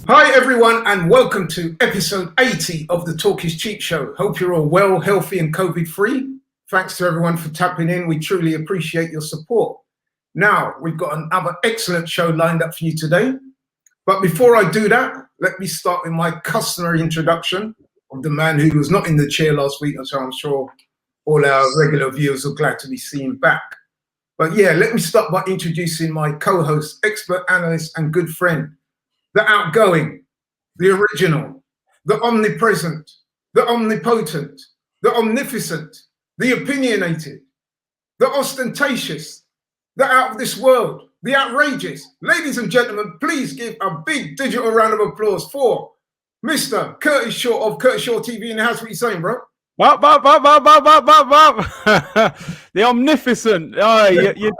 Hi everyone, and welcome to episode 80 of the Talk is Cheap show. Hope you're all well, healthy and COVID free. Thanks to everyone for tapping in. We truly appreciate your support. Now, we've got another excellent show lined up for you today. But before I do that, let me start with my customary introduction of the man who was not in the chair last week, and so I'm sure all our regular viewers are glad to be seen back. But yeah, let me start by introducing my co-host, expert analyst and good friend, the outgoing, the original, the omnipresent, the omnipotent, the omnificent, the opinionated, the ostentatious, the out of this world, the outrageous. Ladies and gentlemen, please give a big digital round of applause for Mr. Curtis Shaw of Curtis Shaw TV in the house. What are you saying, bro? The omnificent. Oh,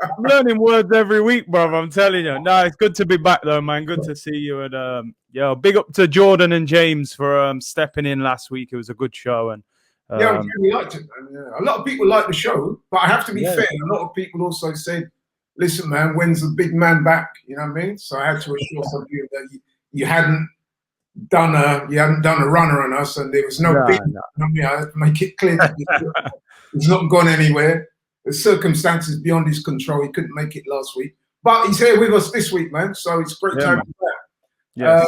I'm learning words every week, brother. I'm telling you. No, it's good to be back, though, man. Good to see you. And big up to Jordan and James for stepping in last week. It was a good show, and yeah, I really liked it, man. Yeah. A lot of people like the show, but I have to be fair. A lot of people also said, "Listen, man, when's the big man back?" You know what I mean? So I had to assure some people that you hadn't done a runner on us, and there was no big. I mean, I make it clear that he's not gone anywhere. The circumstances beyond his control. He couldn't make it last week, but he's here with us this week, man. So it's great time to be back. Yes.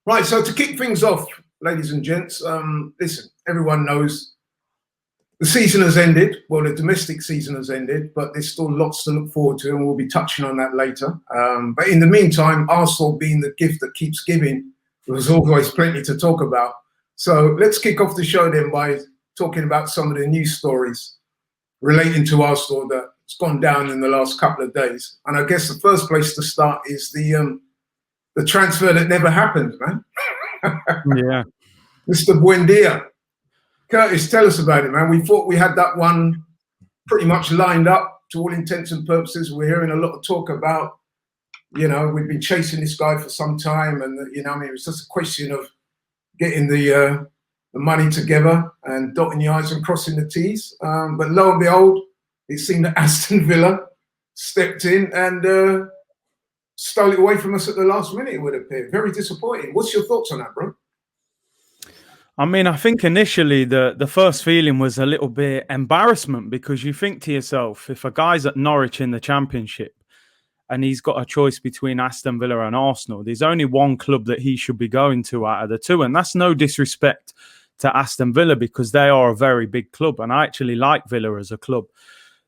Right. So to kick things off, ladies and gents, listen. Everyone knows the season has ended. Well, the domestic season has ended, but there's still lots to look forward to, and we'll be touching on that later. But in the meantime, Arsenal being the gift that keeps giving, there's always plenty to talk about. So let's kick off the show then by talking about some of the news stories relating to Arsenal that's gone down in the last couple of days. And I guess the first place to start is the transfer that never happened, man. Yeah. Mr. Buendia. Curtis, tell us about it, man. We thought we had that one pretty much lined up to all intents and purposes. We're hearing a lot of talk about, we've been chasing this guy for some time, and it was just a question of getting the money together and dotting the I's and crossing the T's. But lo and behold, it seemed that Aston Villa stepped in and stole it away from us at the last minute, it would appear. Very disappointing. What's your thoughts on that, bro? I mean, I think initially the first feeling was a little bit embarrassment, because you think to yourself, if a guy's at Norwich in the Championship and he's got a choice between Aston Villa and Arsenal, there's only one club that he should be going to out of the two. And that's no disrespect to Aston Villa, because they are a very big club. And I actually like Villa as a club.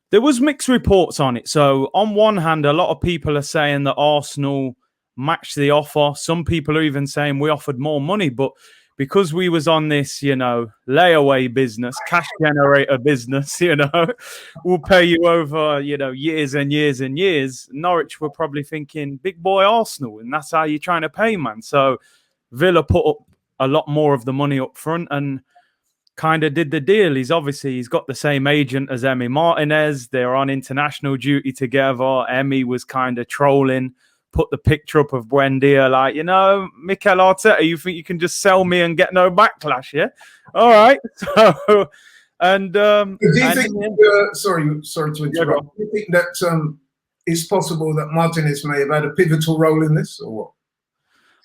There was mixed reports on it. So on one hand, a lot of people are saying that Arsenal matched the offer. Some people are even saying we offered more money, but because we was on this, layaway business, cash generator business, we'll pay you over, years and years and years. Norwich were probably thinking, big boy Arsenal, and that's how you're trying to pay, man. So Villa put up a lot more of the money up front and kind of did the deal. He's got the same agent as Emi Martinez. They're on international duty together. Emi was kind of trolling, put the picture up of Buendia like, Mikel Arteta, you think you can just sell me and get no backlash, yeah? All right. So, and... do you think, sorry to interrupt, do you think that it's possible that Martinez may have had a pivotal role in this, or what?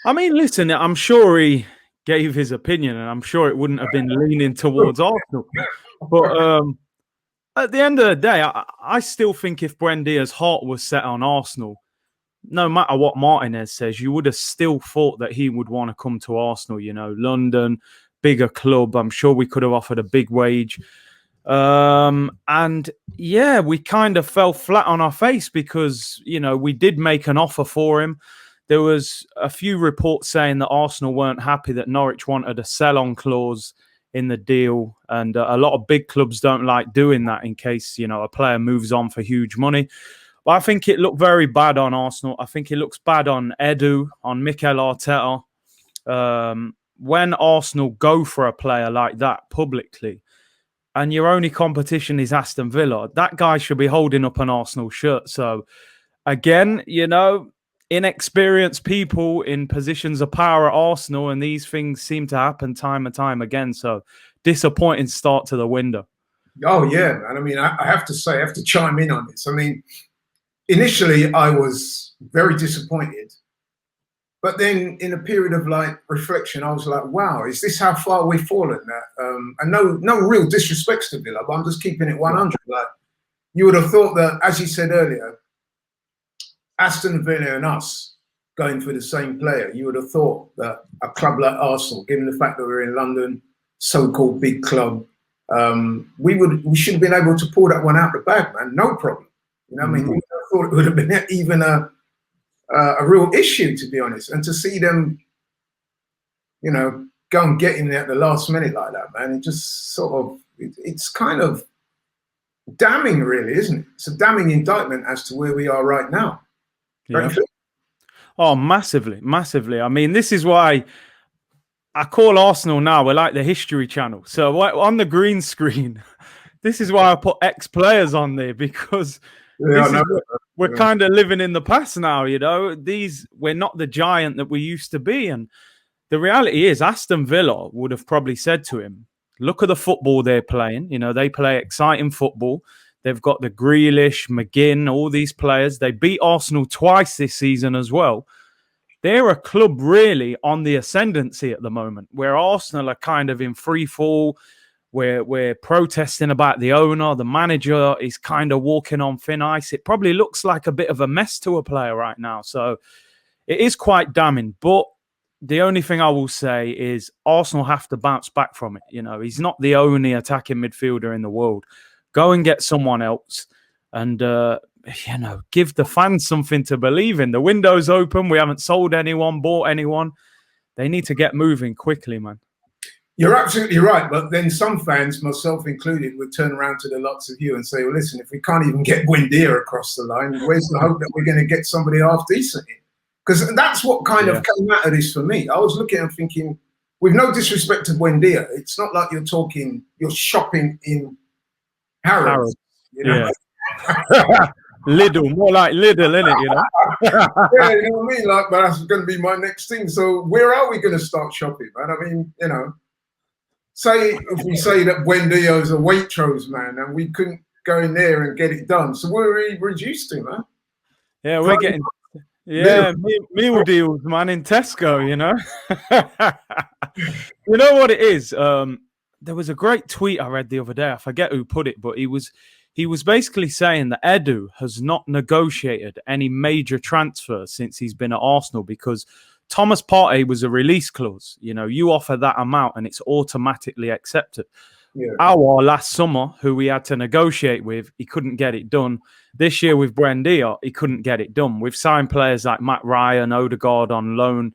I mean, listen, I'm sure he gave his opinion, and I'm sure it wouldn't have been leaning towards Arsenal. But at the end of the day, I still think if Buendia's heart was set on Arsenal, no matter what Martinez says, you would have still thought that he would want to come to Arsenal, London, bigger club. I'm sure we could have offered a big wage. And yeah, we kind of fell flat on our face because, we did make an offer for him. There was a few reports saying that Arsenal weren't happy that Norwich wanted a sell-on clause in the deal. And a lot of big clubs don't like doing that in case, a player moves on for huge money. But I think it looked very bad on Arsenal. I think it looks bad on Edu, on Mikel Arteta. When Arsenal go for a player like that publicly, and your only competition is Aston Villa, that guy should be holding up an Arsenal shirt. So, again, inexperienced people in positions of power at Arsenal, and these things seem to happen time and time again. So, disappointing start to the window. Oh, yeah, man. I mean, I have to say, I have to chime in on this. I mean, initially, I was very disappointed But then in a period of like reflection, I was like, wow, is this how far we've fallen? And no real disrespects to Villa, but I'm just keeping it 100. Like, you would have thought that, as you said earlier, Aston Villa and us going for the same player, you would have thought that a club like Arsenal, given the fact that we're in London, so-called big club, we should have been able to pull that one out the bag, man. No problem. You know what I mean? I thought it would have been even a real issue, to be honest. And to see them, you know, go and get in there at the last minute like that, man, it just sort of, it's kind of damning, really, isn't it? It's a damning indictment as to where we are right now. Yeah. Oh, massively, massively. I mean, this is why I call Arsenal now, we're like the History Channel. So on the green screen, this is why I put ex-players on there, because we're kind of living in the past now, you know. We're not the giant that we used to be. And the reality is Aston Villa would have probably said to him, look at the football they're playing. You know, they play exciting football. They've got the Grealish, McGinn, all these players. They beat Arsenal twice this season as well. They're a club really on the ascendancy at the moment, where Arsenal are kind of in free fall. We're protesting about the owner. The manager is kind of walking on thin ice. It probably looks like a bit of a mess to a player right now. So it is quite damning. But the only thing I will say is Arsenal have to bounce back from it. You know, he's not the only attacking midfielder in the world. Go and get someone else and, you know, give the fans something to believe in. The window's open. We haven't sold anyone, bought anyone. They need to get moving quickly, man. You're absolutely right. But then some fans, myself included, would turn around to the lots of you and say, well, listen, if we can't even get Buendia across the line, where's the hope that we're going to get somebody half decent in? Because that's what kind of came out of this for me. I was looking and thinking, with no disrespect to Buendia, it's not like you're shopping in Harrods. You know? Yeah. Lidl, more like Lidl, isn't it? You know? Yeah, you know what I mean? Like, but that's going to be my next thing. So where are we going to start shopping, man? I mean, you know, if we say that Buendia is a Waitrose, man, and we couldn't go in there and get it done. So where are we reduced to, man? Yeah, we're getting meal deals, man, in Tesco, you know? You know what it is? There was a great tweet I read the other day. I forget who put it, but he was basically saying that Edu has not negotiated any major transfers since he's been at Arsenal because Thomas Partey was a release clause. You know, you offer that amount and it's automatically accepted. Yeah. Our last summer, who we had to negotiate with, he couldn't get it done. This year with Buendia, he couldn't get it done. We've signed players like Matt Ryan, Odegaard on loan.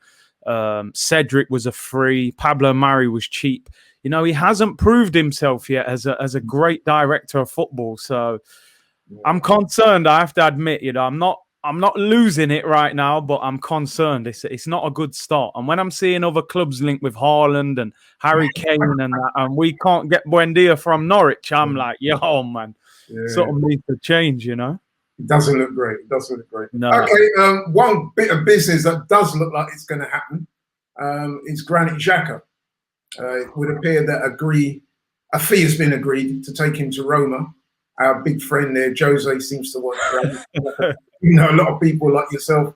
Cedric was a free. Pablo Mari was cheap. You know, he hasn't proved himself yet as a great director of football. So I'm concerned. I have to admit, you know, I'm not losing it right now, but I'm concerned. It's not a good start. And when I'm seeing other clubs linked with Haaland and Harry Kane and we can't get Buendia from Norwich, I'm like, yo, man, something needs to change, you know? It doesn't look great. It doesn't look great. No. Okay, one bit of business that does look like it's going to happen is Granit Xhaka. It would appear that a fee has been agreed to take him to Roma. Our big friend there, Jose, seems to want to. You know, a lot of people like yourself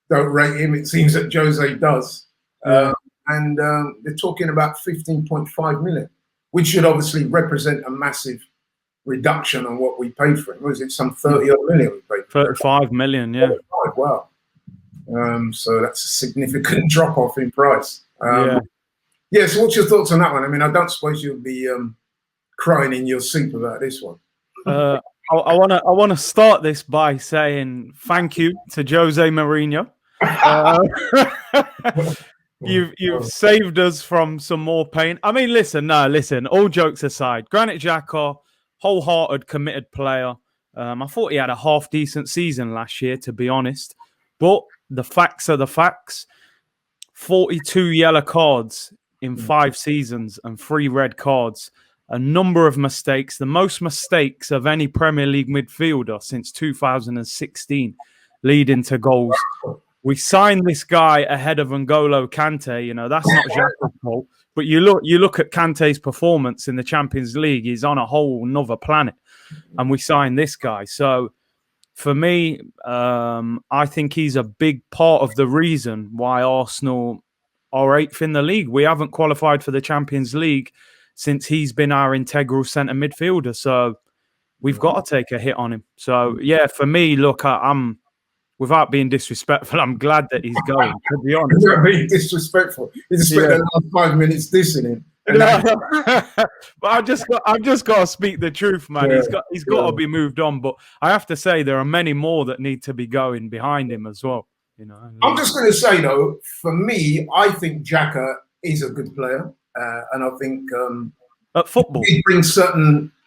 don't rate him. It seems that Jose does. And they're talking about 15.5 million, which should obviously represent a massive reduction on what we paid for him. Was it some 30 odd million we paid for him? 35 million, yeah. 35, wow. So that's a significant drop off in price. Yeah, so what's your thoughts on that one? I mean, I don't suppose you'll be crying in your soup about this one. I want to start this by saying thank you to Jose Mourinho. You've saved us from some more pain. I mean, listen. All jokes aside, Granit Xhaka, wholehearted, committed player. I thought he had a half decent season last year, to be honest. But the facts are the facts. 42 yellow cards in 5 seasons and 3 red cards. A number of mistakes, the most mistakes of any Premier League midfielder since 2016, leading to goals. We signed this guy ahead of N'Golo Kante. You know, that's not Xhaka's fault. But you look at Kante's performance in the Champions League, he's on a whole nother planet. And we signed this guy. So for me, I think he's a big part of the reason why Arsenal are 8th in the league. We haven't qualified for the Champions League since he's been our integral centre midfielder. So we've got to take a hit on him. So, yeah, for me, look, I'm without being disrespectful, I'm glad that he's going, to be honest. You're being disrespectful. You just spent the last 5 minutes dissing him. But I've just got to speak the truth, man. Yeah, he's got to be moved on. But I have to say there are many more that need to be going behind him as well. You know, I'm just going to say though, for me, I think Xhaka is a good player, and I think at football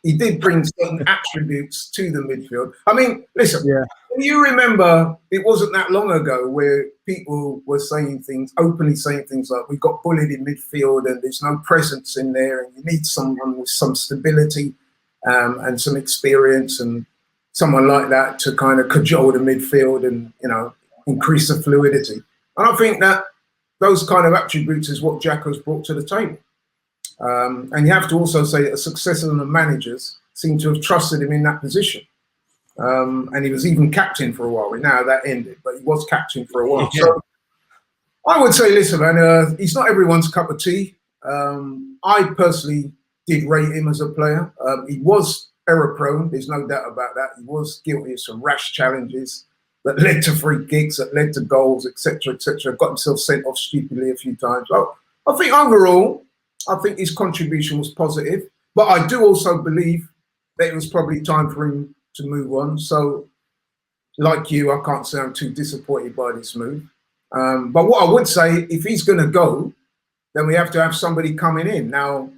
he did bring certain attributes to the midfield. I mean, listen, you remember it wasn't that long ago where people were saying things, openly saying things like, we got bullied in midfield and there's no presence in there and you need someone with some stability and some experience and someone like that to kind of cajole the midfield and, you know, increase the fluidity. And I think that those kind of attributes is what Xhaka's brought to the table. And you have to also say that the successors and the managers seem to have trusted him in that position. And he was even captain for a while. Now that ended, but he was captain for a while. Yeah. So I would say, listen, man, he's not everyone's cup of tea. I personally did rate him as a player. He was error prone. There's no doubt about that. He was guilty of some rash challenges that led to free kicks, that led to goals, etc., etc. Got himself sent off stupidly a few times. So I think overall, I think his contribution was positive. But I do also believe that it was probably time for him to move on. So, like you, I can't say I'm too disappointed by this move. But what I would say, if he's going to go, then we have to have somebody coming in. Now,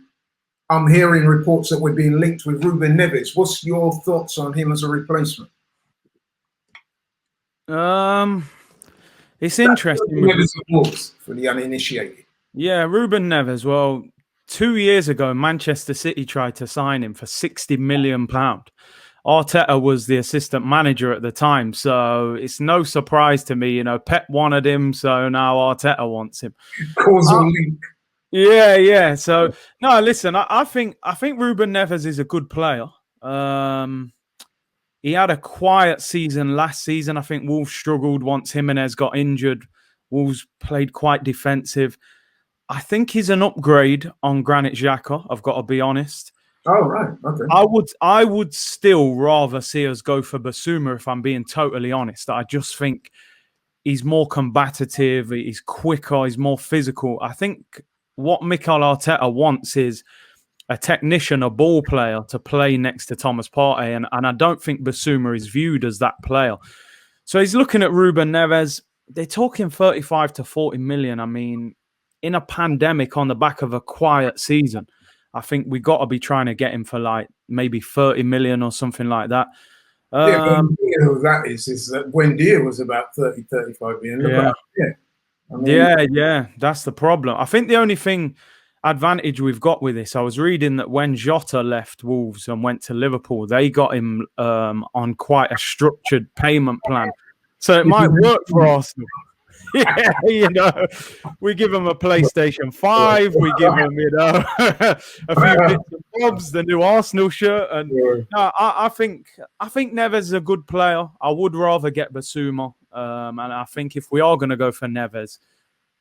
I'm hearing reports that we're being linked with Ruben Neves. What's your thoughts on him as a replacement? It's interesting. Neves for the uninitiated. Yeah, Ruben Neves. Well, 2 years ago, Manchester City tried to sign him for £60 million. Arteta was the assistant manager at the time, so it's no surprise to me. You know, Pep wanted him, so now Arteta wants him. Causal link. Yeah. So no, listen, I think Ruben Neves is a good player. He had a quiet season last season. I think Wolves struggled once Jimenez got injured. Wolves played quite defensive. I think he's an upgrade on Granit Xhaka, I've got to be honest. Oh, right. Okay. I would still rather see us go for Basuma, if I'm being totally honest. I just think he's more combative, he's quicker, he's more physical. I think what Mikel Arteta wants is a technician, a ball player to play next to Thomas Partey, and I don't think Basuma is viewed as that player. So he's looking at Ruben Neves. They're talking 35 to 40 million. I mean, in a pandemic on the back of a quiet season, I think we got to be trying to get him for like maybe 30 million or something like that. That is that Buendia was about 30, 35 million. Yeah, that's the problem. I think the only advantage we've got with this, I was reading that when Jota left Wolves and went to Liverpool, they got him on quite a structured payment plan. So it might work for Arsenal. Yeah, you know, we give him a PlayStation 5, we give him, you know, a few bits and bobs, the new Arsenal shirt, and no, I think Neves is a good player. I would rather get Basuma, and I think if we are going to go for Neves,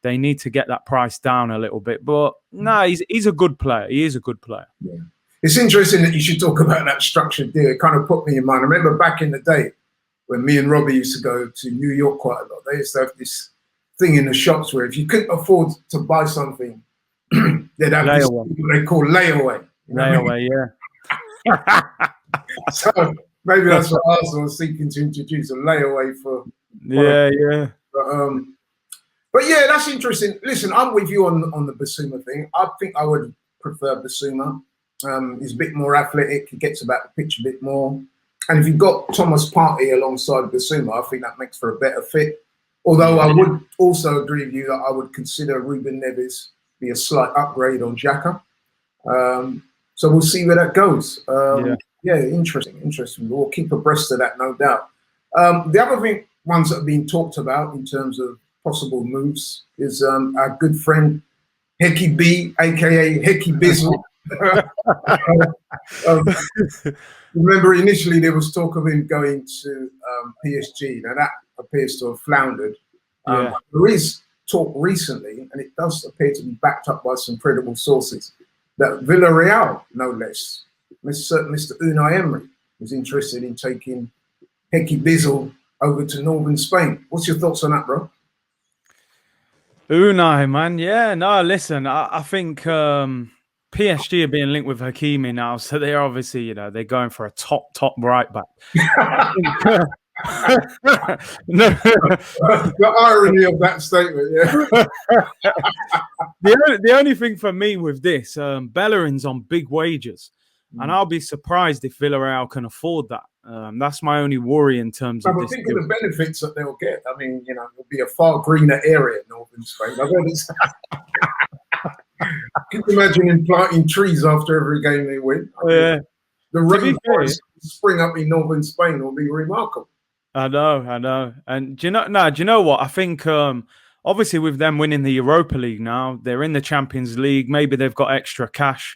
they need to get that price down a little bit. But no, he's a good player. He is a good player. Yeah. It's interesting that you should talk about that structured deal. It kind of put me in mind. I remember back in the day when me and Robbie used to go to New York quite a lot. They used to have this thing in the shops where if you couldn't afford to buy something, they'd have this thing they call layaway. You know layaway, yeah. So maybe that's what Arsenal was seeking to introduce, a layaway for. Yeah. But yeah, that's interesting. Listen, I'm with you on the Basuma thing. I think I would prefer Basuma. He's a bit more athletic. He gets about the pitch a bit more. And if you've got Thomas Partey alongside Basuma, I think that makes for a better fit. Although I would also agree with you that I would consider Ruben Neves be a slight upgrade on Xhaka. So we'll see where that goes. Interesting. We'll keep abreast of that, no doubt. The other ones that have been talked about in terms of possible moves is our good friend Hecky B, aka Hecky Bizzle. Remember, initially there was talk of him going to PSG. Now that appears to have floundered. Yeah. There is talk recently, and it does appear to be backed up by some credible sources, that Villarreal, no less, Mr. Unai Emery, was interested in taking Hecky Bizzle over to northern Spain. What's your thoughts on that, bro? Unai, man. Yeah, no, listen, I think PSG are being linked with Hakimi now, so they're obviously, you know, they're going for a top right back. No. The irony of that statement, yeah. The only thing for me with this, Bellerin's on big wages, and I'll be surprised if Villarreal can afford that. That's my only worry in terms of But this. think of the benefits that they'll get. I mean, you know, it'll be a far greener area in northern Spain. Can you imagine him planting trees after every game they win? I mean, the rainforest spring up in northern Spain will be remarkable. I know. And do you know what? I think obviously with them winning the Europa League now, they're in the Champions League. Maybe they've got extra cash.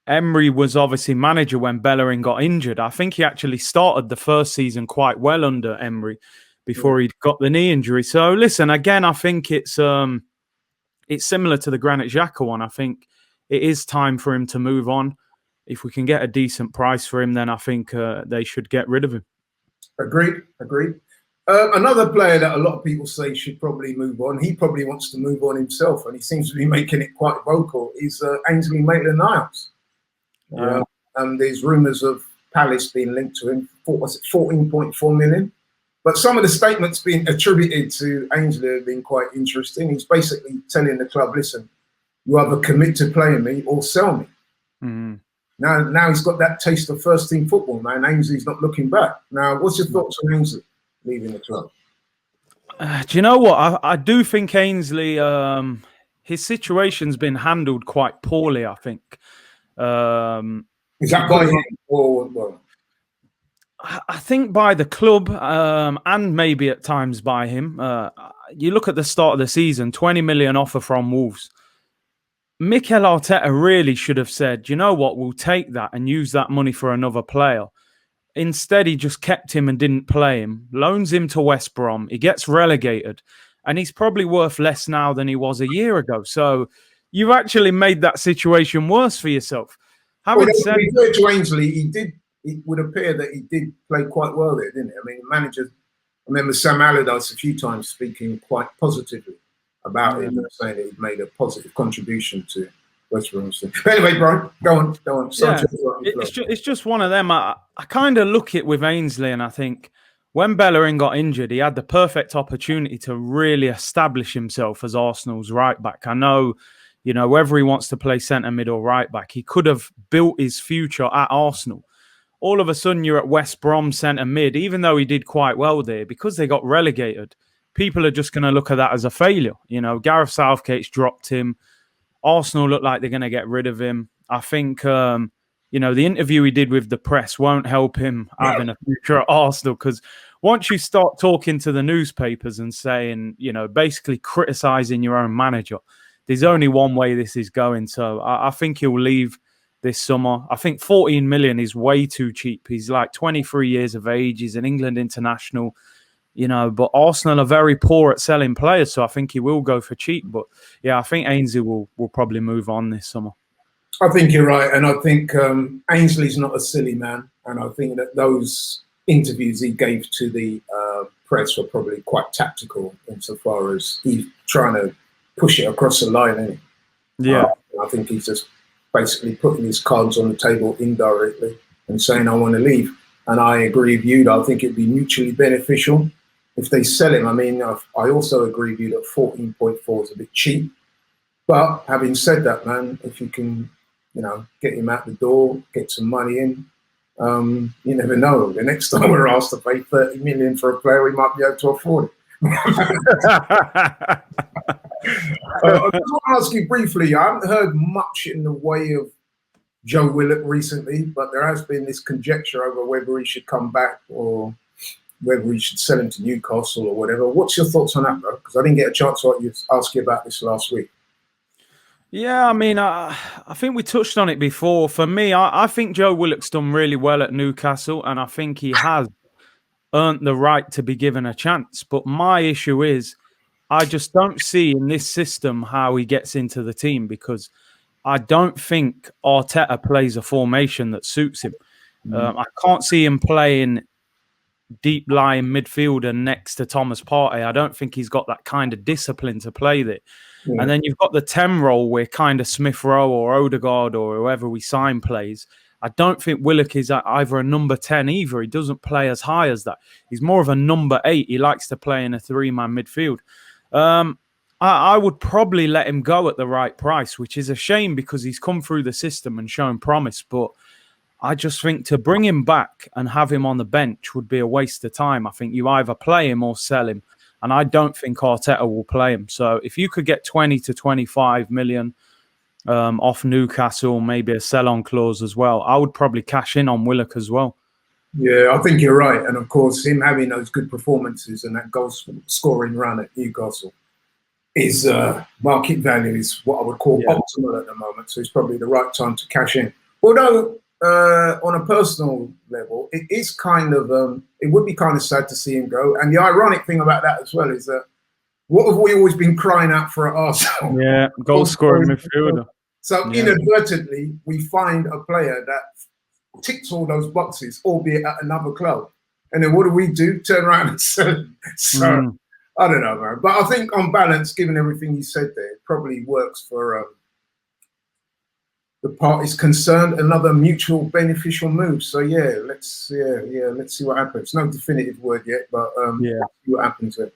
Emery was obviously manager when Bellerin got injured. I think he actually started the first season quite well under Emery before he got the knee injury. So listen, again, I think it's similar to the Granit Xhaka one. I think it is time for him to move on. If we can get a decent price for him, then I think they should get rid of him. Agreed. Another player that a lot of people say should probably move on, he probably wants to move on himself, and he seems to be making it quite vocal, is Ainsley Maitland-Niles. Yeah. There's rumours of Palace being linked to him. Was it 14.4 million? But some of the statements being attributed to Ainsley have been quite interesting. He's basically telling the club, listen, you either commit to playing me or sell me. Mm-hmm. Now he's got that taste of first team football, man. Ainsley's not looking back. Now, what's your thoughts on Ainsley leaving the club? Do you know what? I do think Ainsley, his situation's been handled quite poorly, I think. Is that by him or well? I think by the club and maybe at times by him. You look at the start of the season, 20 million offer from Wolves. Mikel Arteta really should have said, you know what, we'll take that and use that money for another player. Instead, he just kept him and didn't play him, loans him to West Brom. He gets relegated, and he's probably worth less now than he was a year ago. So you've actually made that situation worse for yourself. Having said to Ainsley, it would appear that he did play quite well there, didn't he? I mean, the manager, I remember Sam Allardyce a few times speaking quite positively about him and saying that he'd made a positive contribution to West Brom. But anyway, Brian, go on. Yeah, it's just one of them. I kind of look at it with Ainsley, and I think when Bellerin got injured, he had the perfect opportunity to really establish himself as Arsenal's right back. I know, you know, whether he wants to play centre mid or right back, he could have built his future at Arsenal. All of a sudden, you're at West Brom centre mid, even though he did quite well there, because they got relegated. People are just going to look at that as a failure. You know, Gareth Southgate's dropped him. Arsenal look like they're going to get rid of him. I think, you know, the interview he did with the press won't help him having a future at Arsenal, because once you start talking to the newspapers and saying, you know, basically criticising your own manager, there's only one way this is going. So I think he'll leave this summer. I think 14 million is way too cheap. He's like 23 years of age. He's an England international. You know, but Arsenal are very poor at selling players, so I think he will go for cheap. But yeah, I think Ainsley will probably move on this summer. I think you're right, and I think Ainsley's not a silly man, and I think that those interviews he gave to the press were probably quite tactical insofar as he's trying to push it across the line, isn't he? Yeah, I think he's just basically putting his cards on the table indirectly and saying, I want to leave. And I agree with you. I think it'd be mutually beneficial if they sell him. I mean, I also agree with you that 14.4 is a bit cheap. But having said that, man, if you can, you know, get him out the door, get some money in, you never know. The next time we're asked to pay 30 million for a player, we might be able to afford it. I just want to ask you briefly, I haven't heard much in the way of Joe Willock recently, but there has been this conjecture over whether he should come back or whether we should sell him to Newcastle or whatever. What's your thoughts on that, bro? Because I didn't get a chance to ask you about this last week. Yeah, I mean, I think we touched on it before. For me, I think Joe Willock's done really well at Newcastle, and I think he has earned the right to be given a chance. But my issue is, I just don't see in this system how he gets into the team, because I don't think Arteta plays a formation that suits him. I can't see him playing deep lying midfielder next to Thomas Partey. I don't think he's got that kind of discipline to play there. Yeah. And then you've got the 10 role where kind of Smith Rowe or Odegaard or whoever we sign plays. I don't think Willock is either a number 10 either. He doesn't play as high as that. He's more of a number 8. He likes to play in a 3-man midfield. I would probably let him go at the right price, which is a shame because he's come through the system and shown promise. But I just think to bring him back and have him on the bench would be a waste of time. I think you either play him or sell him. And I don't think Arteta will play him. So if you could get 20 to 25 million off Newcastle, maybe a sell-on clause as well, I would probably cash in on Willock as well. Yeah, I think you're right. And of course, him having those good performances and that goal scoring run at Newcastle, his market value is what I would call optimal at the moment. So it's probably the right time to cash in. Although, on a personal level, it is kind of, it would be kind of sad to see him go. And the ironic thing about that as well is that what have we always been crying out for at Arsenal? Yeah, goal scoring midfielder. So inadvertently, we find a player that ticks all those boxes, albeit at another club. And then what do? Turn around and sell him. So I don't know, man. But I think on balance, given everything you said there, it probably works for the parties concerned. Another mutual beneficial move. So let's see what happens. No definitive word yet, but see what happens there.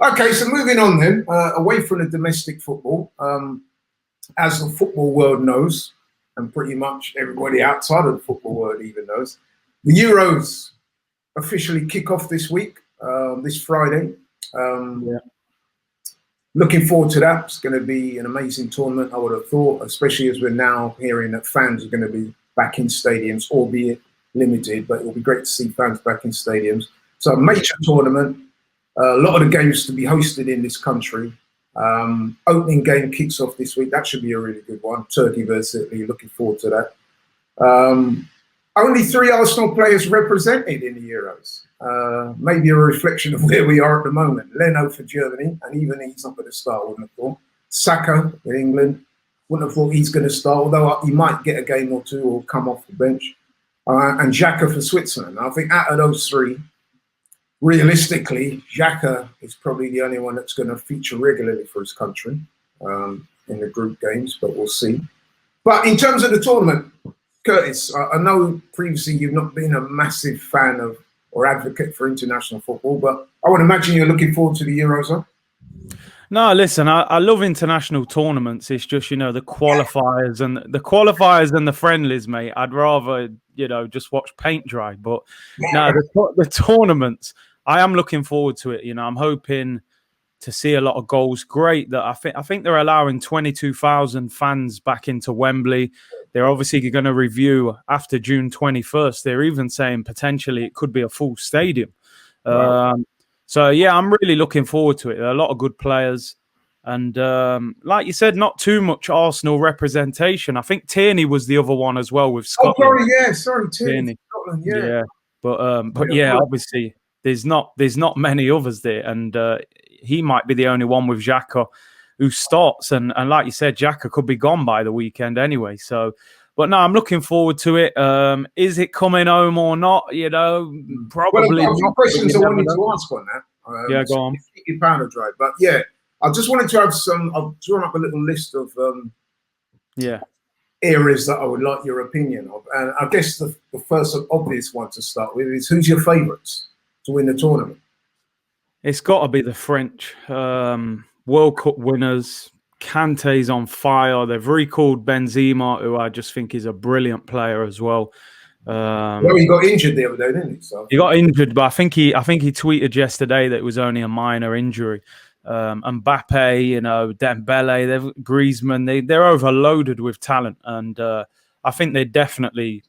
Okay, so moving on then, away from the domestic football, as the football world knows, and pretty much everybody outside of the football world even knows, the Euros officially kick off this week, this Friday. Looking forward to that. It's going to be an amazing tournament, I would have thought, especially as we're now hearing that fans are going to be back in stadiums, albeit limited, but it'll be great to see fans back in stadiums. So a major tournament, a lot of the games to be hosted in this country. Opening game kicks off this week. That should be a really good one. Turkey versus Italy. Looking forward to that. Only 3 Arsenal players represented in the Euros. Maybe a reflection of where we are at the moment. Leno for Germany, and even he's not going to start, wouldn't have thought. Saka in England, wouldn't have thought he's going to start, although he might get a game or two or come off the bench. And Xhaka for Switzerland. I think out of those 3, realistically, Xhaka is probably the only one that's going to feature regularly for his country in the group games, but we'll see. But in terms of the tournament, Curtis, I know previously you've not been a massive fan of or advocate for international football, but I would imagine you're looking forward to the Euros, huh? No, listen, I love international tournaments. It's just, the qualifiers and the friendlies, mate. I'd rather, just watch paint dry. But no, the tournaments, I am looking forward to it. I'm hoping to see a lot of goals. Great that I think they're allowing 22,000 fans back into Wembley. They're obviously going to review after June 21st. They're even saying potentially it could be a full stadium. Wow. So, I'm really looking forward to it. There are a lot of good players. And like you said, not too much Arsenal representation. I think Tierney was the other one as well with Scotland. Sorry, Tierney. Scotland, yeah. But obviously there's not many others there. And he might be the only one with Xhaka who starts, and like you said, Xhaka could be gone by the weekend anyway. So, but no, I'm looking forward to it. Is it coming home or not? Probably. Well, a few questions I wanted to ask on that. Go on. Keep your powder dry, but I just wanted to have I've drawn up a little list of areas that I would like your opinion of, and I guess the first obvious one to start with is who's your favourites to win the tournament? It's got to be the French. World Cup winners. Kante's on fire. They've recalled Benzema, who I just think is a brilliant player as well. He got injured the other day, didn't he? So he got injured, but I think he tweeted yesterday that it was only a minor injury. Mbappe, Dembele, Griezmann, they're overloaded with talent, and I think they're definitely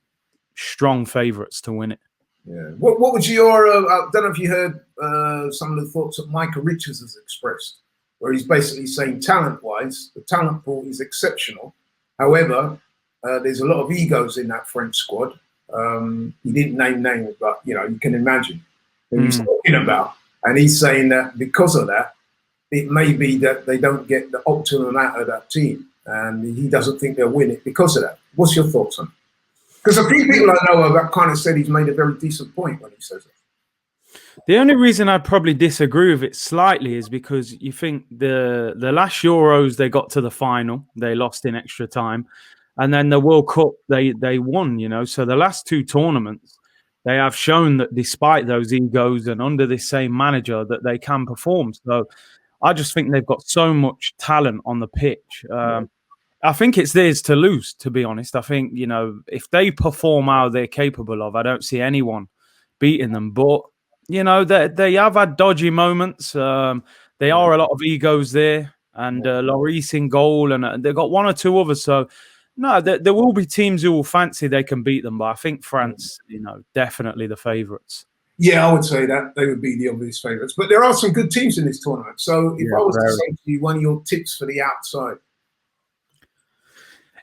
strong favourites to win it. Yeah. What was your? I don't know if you heard some of the thoughts that Micah Richards has expressed where he's basically saying talent-wise, the talent pool is exceptional. However, there's a lot of egos in that French squad. He didn't name names, but you can imagine who he's talking about. And he's saying that because of that, it may be that they don't get the optimum out of that team, and he doesn't think they'll win it because of that. What's your thoughts on it? Because a few people I know have kind of said he's made a very decent point when he says it. The only reason I'd probably disagree with it slightly is because you think the last Euros they got to the final, they lost in extra time, and then the World Cup they won. So the last two tournaments they have shown that despite those egos and under this same manager that they can perform. So I just think they've got so much talent on the pitch. I think it's theirs to lose, to be honest. I think if they perform how they're capable of, I don't see anyone beating them. But they have had dodgy moments. They are a lot of egos there, and Lloris in goal, and they've got one or two others. So, no, there will be teams who will fancy they can beat them. But I think France, definitely the favourites. Yeah, I would say that they would be the obvious favourites. But there are some good teams in this tournament. So, if I was to say to you, one of your tips for the outside.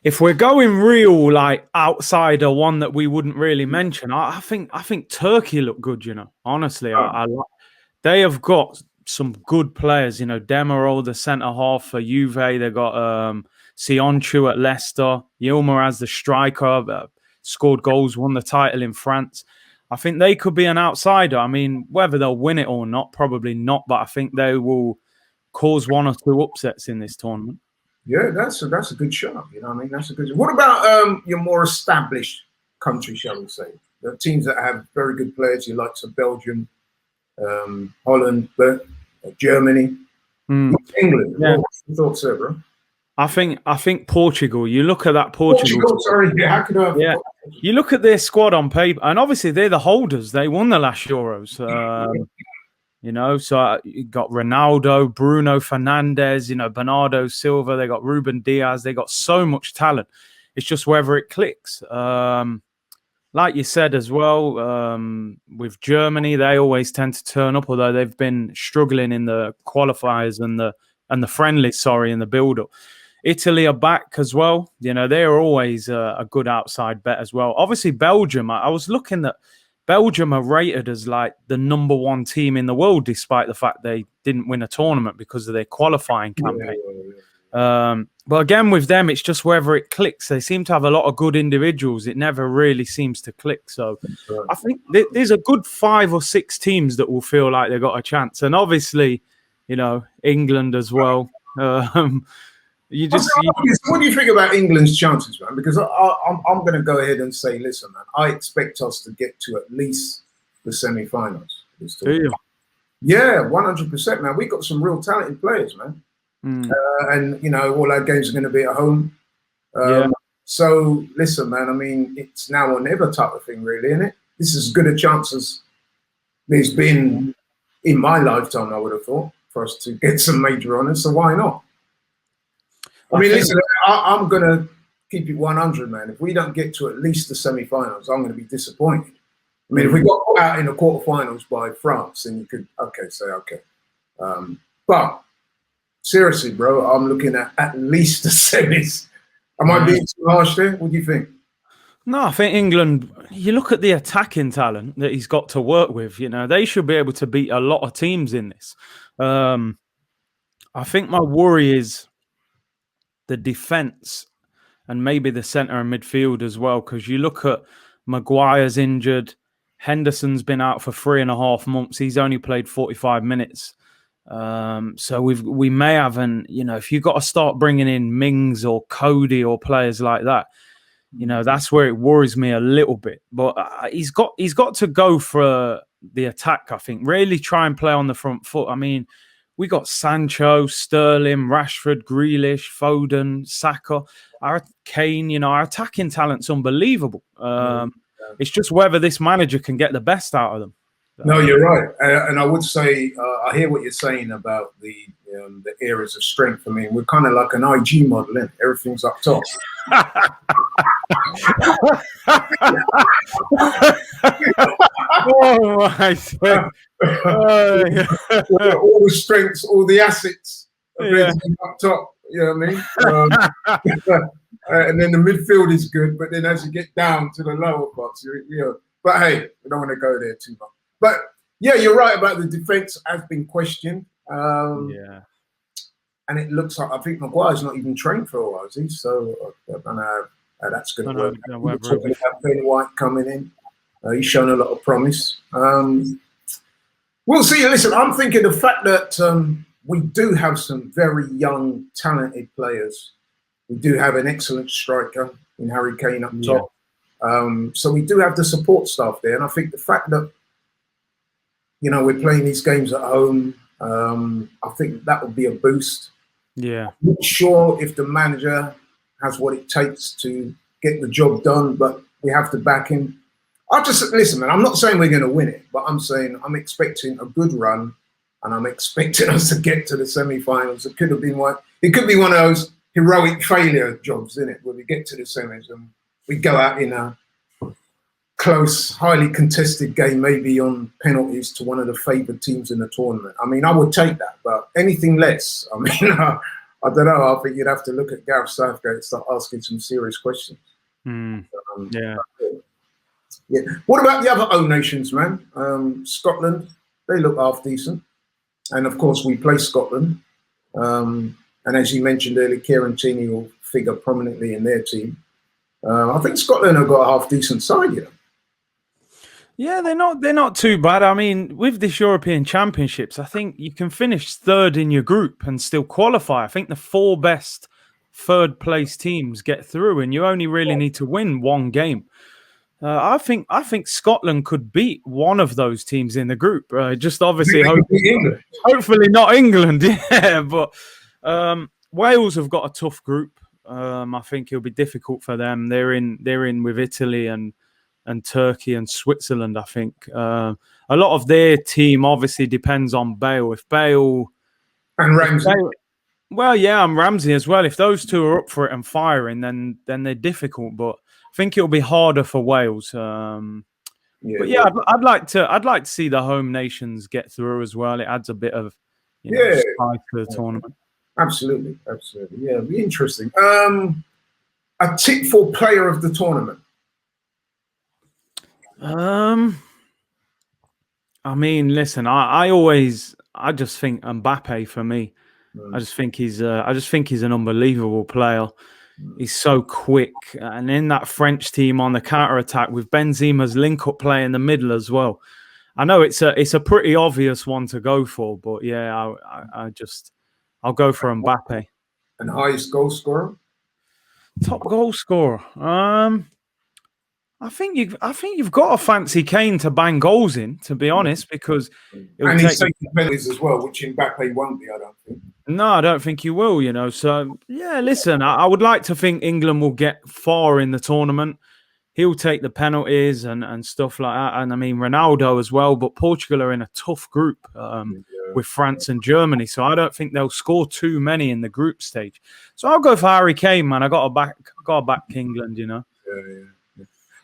If we're going real, like outsider, one that we wouldn't really mention, I think Turkey look good. Honestly, they have got some good players. Demiral, the centre half for Juve. They got Sionchu at Leicester. Yilmaz, the striker, scored goals, won the title in France. I think they could be an outsider. I mean, whether they'll win it or not, probably not. But I think they will cause one or two upsets in this tournament. Yeah, that's a good shot. That's a good. What about your more established country, shall we say? The teams that have very good players, you like Belgium, Holland, Germany, England. Yeah. What's your thoughts there, bro? I think Portugal. You look at that Portugal. Sorry, how could I? Yeah, you look at their squad on paper, and obviously they're the holders. They won the last Euros. So you got Ronaldo, Bruno Fernandes, Bernardo Silva. They got Ruben Diaz. They got so much talent. It's just whether it clicks. Like you said as well, with Germany, they always tend to turn up, although they've been struggling in the qualifiers and the friendlies. In the build-up. Italy are back as well. They're always a good outside bet as well. Obviously, Belgium. I was looking at. Belgium are rated as like the number one team in the world, despite the fact they didn't win a tournament because of their qualifying campaign. But again, with them, it's just whether it clicks. They seem to have a lot of good individuals. It never really seems to click. So I think there's a good 5 or 6 teams that will feel like they've got a chance. And obviously, England as well. What do you think about England's chances, man? Because I'm going to go ahead and say, listen, man, I expect us to get to at least the semi-finals. Yeah, 100%, man. We got some real talented players, man. And all our games are going to be at home. So listen, man. I mean, it's now or never type of thing, really, isn't it? This is as good a chance as there's been in my lifetime. I would have thought for us to get some major honours. So why not? I mean, listen, I'm going to keep it 100, man. If we don't get to at least the semi-finals, I'm going to be disappointed. I mean, if we got put out in the quarterfinals by France, then you could, say okay. But seriously, bro, I'm looking at least the semis. Am I being too harsh there? What do you think? No, I think England, you look at the attacking talent that he's got to work with, they should be able to beat a lot of teams in this. I think my worry is the defence and maybe the centre and midfield as well, because you look at Maguire's injured, Henderson's been out for 3.5 months. He's only played 45 minutes. So we may have if you've got to start bringing in Mings or Cody or players like that, that's where it worries me a little bit. But he's got to go for the attack, I think. Really try and play on the front foot. I mean, we got Sancho, Sterling, Rashford, Grealish, Foden, Saka, our Kane. Our attacking talent's unbelievable. It's just whether this manager can get the best out of them. No, you're right, and I would say I hear what you're saying about the areas of strength. I mean, we're kind of like an IG model, isn't it? Everything's up top. Oh my God. All the strengths, all the assets Yeah. up top. You know what I mean? And then the midfield is good, but then as you get down to the lower parts, But hey, we don't want to go there too much. But yeah, you're right about the defense has been questioned. Yeah. And it looks like, I think Maguire's not even trained for a while, is he? So I don't know how that's going to work. We're talking about Ben White coming in. He's shown a lot of promise. We'll see. Listen, I'm thinking the fact that we do have some very young, talented players. We do have an excellent striker in Harry Kane up top. So we do have the support staff there. And I think the fact that, we're playing these games at home, I think that would be a boost. Yeah. I'm not sure if the manager has what it takes to get the job done, but we have to back him. Listen, man, I'm not saying we're going to win it, but I'm saying I'm expecting a good run, and I'm expecting us to get to the semi-finals. It could be one of those heroic failure jobs, isn't it? Where we get to the semis and we go out in a close, highly contested game, maybe on penalties to one of the favoured teams in the tournament. I mean, I would take that, but anything less, I mean, I don't know. I think you'd have to look at Gareth Southgate and start asking some serious questions. Yeah. Yeah. What about the other O nations, man? Scotland, they look half decent. And of course, we play Scotland. And as you mentioned earlier, Kieran Tierney will figure prominently in their team. I think Scotland have got a half decent side, Yeah, they're not too bad. I mean, with this European Championships, I think you can finish third in your group and still qualify. I think the 4 best third place teams get through, and you only really need to win one game. I think Scotland could beat one of those teams in the group. Just obviously, hopefully not England. Yeah, but Wales have got a tough group. I think it'll be difficult for them. They're in with Italy and Turkey and Switzerland. I think a lot of their team obviously depends on Bale. If Bale and Ramsey. And Ramsey as well. If those two are up for it and firing, then they're difficult. But I think it'll be harder for Wales. But yeah, I'd like to see the home nations get through as well. It adds a bit of spice to the tournament. Absolutely. Yeah, it'll be interesting. A tip for player of the tournament. I mean, listen, I just think Mbappe for me. I just think he's an unbelievable player. He's so quick, and in that French team on the counter attack with Benzema's link-up play in the middle as well. I know it's a pretty obvious one to go for, but yeah, I'll go for Mbappe. And highest goal scorer? Top goal scorer. I think you've got to fancy Kane to bang goals in, to be honest, because he's taking penalties as well, which Mbappe won't be, I don't think. No, I don't think you will, So, yeah, listen, I would like to think England will get far in the tournament. He'll take the penalties and stuff like that. And, I mean, Ronaldo as well. But Portugal are in a tough group with France and Germany. So I don't think they'll score too many in the group stage. So I'll go for Harry Kane, man. I got to back England, Yeah.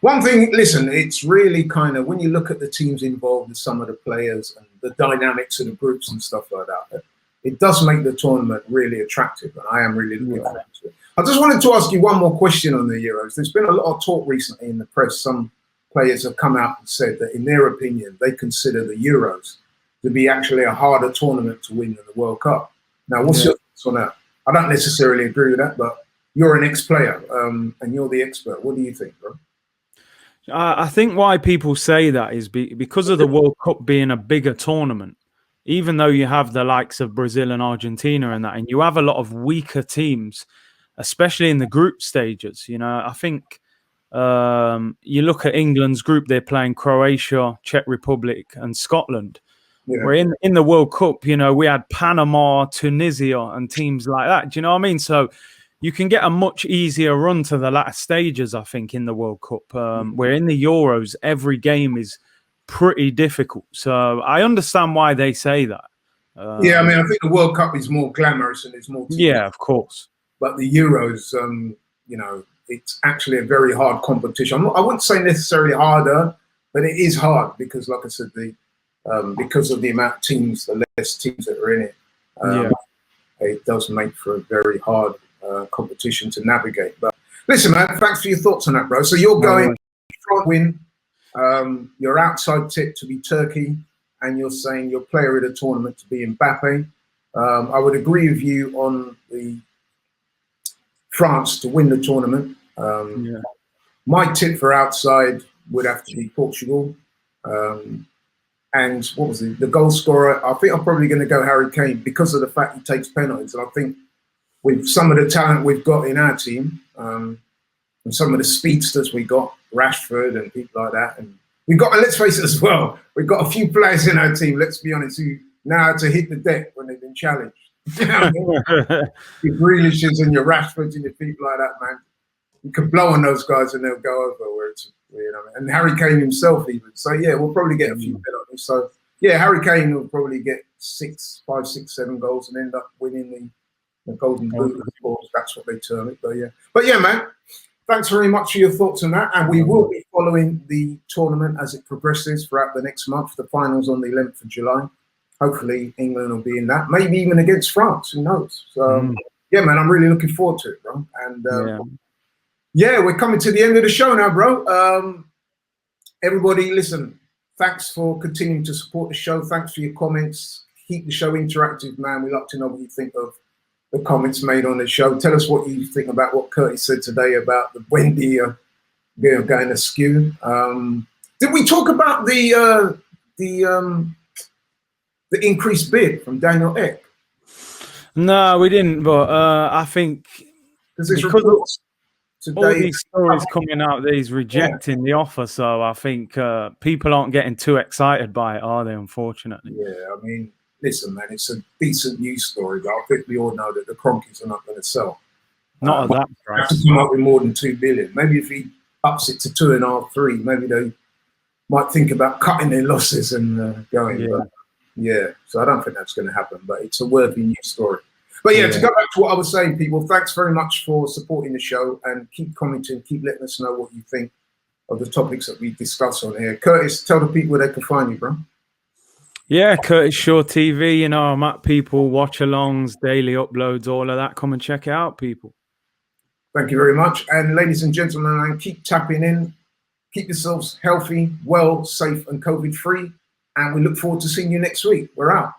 One thing, listen, it's really kind of, when you look at the teams involved with some of the players and the dynamics of the groups and stuff like that, it does make the tournament really attractive, and I am really looking forward to it. I just wanted to ask you one more question on the Euros. There's been a lot of talk recently in the press. Some players have come out and said that, in their opinion, they consider the Euros to be actually a harder tournament to win than the World Cup. Now, what's your thoughts on that? I don't necessarily agree with that, but you're an ex-player and you're the expert. What do you think, bro? I think why people say that is because of the World Cup being a bigger tournament. Even though you have the likes of Brazil and Argentina and that, and you have a lot of weaker teams, especially in the group stages. I think you look at England's group; they're playing Croatia, Czech Republic, and Scotland. Yeah. Where in the World Cup, we had Panama, Tunisia, and teams like that. Do you know what I mean? So you can get a much easier run to the latter stages, I think, in the World Cup. Where in the Euros, every game is pretty difficult. So I understand why they say that. Yeah, I mean, I think the World Cup is more glamorous and it's more... Yeah, of course. But the Euros, it's actually a very hard competition. I wouldn't say necessarily harder, but it is hard because, like I said, because of the amount of teams, the less teams that are in it. it does make for a very hard competition to navigate. But listen, man, thanks for your thoughts on that, bro. So you're going front win. Your outside tip to be Turkey, and you're saying your player of the tournament to be Mbappe. I would agree with you on the France to win the tournament. My tip for outside would have to be Portugal. And what was it? The goal scorer, I think I'm probably going to go Harry Kane because of the fact he takes penalties. And I think with some of the talent we've got in our team, and some of the speedsters we got, Rashford and people like that, and we've got, and let's face it as well, we've got a few players in our team, let's be honest, who know how to hit the deck when they've been challenged. You know what I mean? Your Grealishes and your Rashfords and your people like that, man. You can blow on those guys and they'll go over. Where it's, you know, and Harry Kane himself even. So yeah, we'll probably get a few penalties. So yeah, Harry Kane will probably get 5, 6, 7 goals and end up winning the Golden Boot. Of course, that's what they term it. But yeah, man. Thanks very much for your thoughts on that. And we will be following the tournament as it progresses throughout the next month. The finals on the 11th of July. Hopefully England will be in that. Maybe even against France. Who knows? So, yeah, man, I'm really looking forward to it, bro. And yeah, we're coming to the end of the show now, bro. Everybody, listen, thanks for continuing to support the show. Thanks for your comments. Keep the show interactive, man. We like to know what you think of the comments made on the show. Tell us what you think about what Curtis said today about the Wendy going askew. Did we talk about the increased bid from Daniel Ek? No, we didn't. But I think because all these stories coming out that he's rejecting the offer, so I think people aren't getting too excited by it, are they? Unfortunately. Yeah, I mean, listen, man, it's a decent news story, but I think we all know that the Cronkies are not going to sell. Not at that price. Have to come up with more than 2 billion. Maybe if he ups it to 2.5, 3, maybe they might think about cutting their losses and going. Yeah. But, yeah, so I don't think that's going to happen, but it's a worthy news story. But yeah, to go back to what I was saying, people, thanks very much for supporting the show and keep commenting, keep letting us know what you think of the topics that we discuss on here. Curtis, tell the people where they can find you, bro. Yeah, Curtis Shaw TV, you know, I'm at people, watch-alongs, daily uploads, all of that. Come and check it out, people. Thank you very much. And ladies and gentlemen, keep tapping in. Keep yourselves healthy, well, safe, and COVID-free. And we look forward to seeing you next week. We're out.